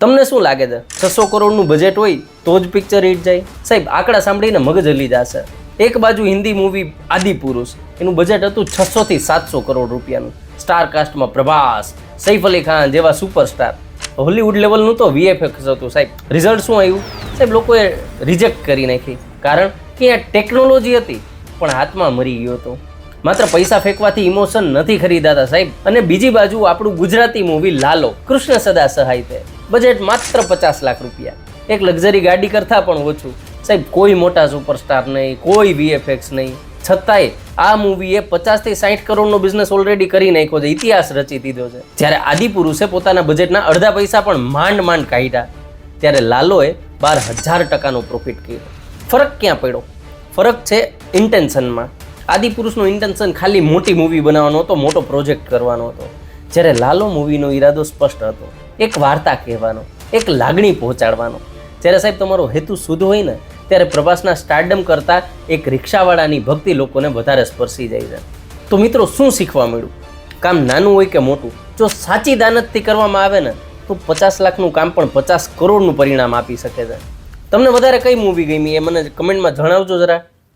તમને શું લાગે છે 600 કરોડનું બજેટ હોય તો જ પિક્ચર હિટ જાય? સાહેબ આંકડા સાંભળીને મગજ હલી જશે. એક બાજુ હિન્દી મૂવી આદિપુરુષ, એનું બજેટ હતું 600 થી 700 કરોડ રૂપિયાનું. સ્ટાર કાસ્ટમાં પ્રભાસ, સૈફ અલી ખાન જેવા સુપરસ્ટાર. હોલીવુડ લેવલનું તો VFX હતું સાહેબ. રિઝલ્ટ શું આવ્યું સાહેબ? લોકોએ રિજેક્ટ કરી નાખી, કારણ કે આ ટેકનોલોજી હતી પણ હાથમાં મરી ગયો હતો. માત્ર પૈસા ફેંકવાથી ઇમોશન નથી ખરીદાતા સાહેબ. અને બીજી બાજુ આપણું ગુજરાતી મૂવી લાલો, કૃષ્ણ સદા સહાય છે, બજેટ માત્ર 50 લાખ રૂપિયા. એક લક્ઝરી ગાડી કરતાં પણ ઓછું સાહેબ. કોઈ મોટા સુપરસ્ટાર નહીં, કોઈ VFX નહીં, છતાંય આ મૂવીએ 50 થી 60 કરોડનો બિઝનેસ ઓલરેડી કરી નાખ્યો છે, ઇતિહાસ રચી દીધો છે. જ્યારે આદિપુરુષે પોતાના બજેટના અડધા પૈસા પણ માંડ કાઢ્યા, ત્યારે લાલોએ 12,000% પ્રોફિટ કર્યો. ફરક ક્યાં પડ્યો? ફરક છે ઇન્ટેન્શનમાં. આદિપુરુષનો ઇન્ટેન્શન ખાલી મોટી મૂવી બનાવવાનો હતો, મોટો પ્રોજેક્ટ કરવાનો હતો. જ્યારે લાલો મૂવીનો ઈરાદો સ્પષ્ટ હતો, એક વાર્તા કહેવાનો, એક લાગણી પહોંચાડવાનો. જ્યારે સાહેબ તમારો હેતુ શુદ્ધ હોય ને, ત્યારે પ્રભાસના સ્ટારડમ કરતાં એક રિક્ષાવાળાની ભક્તિ લોકોને વધારે સ્પર્શી જાય છે. તો મિત્રો શું શીખવા મળ્યું? કામ નાનું હોય કે મોટું, જો સાચી દાનતથી કરવામાં આવે ને તો 50 લાખનું કામ પણ 50 કરોડનું પરિણામ આપી શકે છે. તમને વધારે કઈ મૂવી ગમી એ મને કમેન્ટમાં જણાવજો જરા.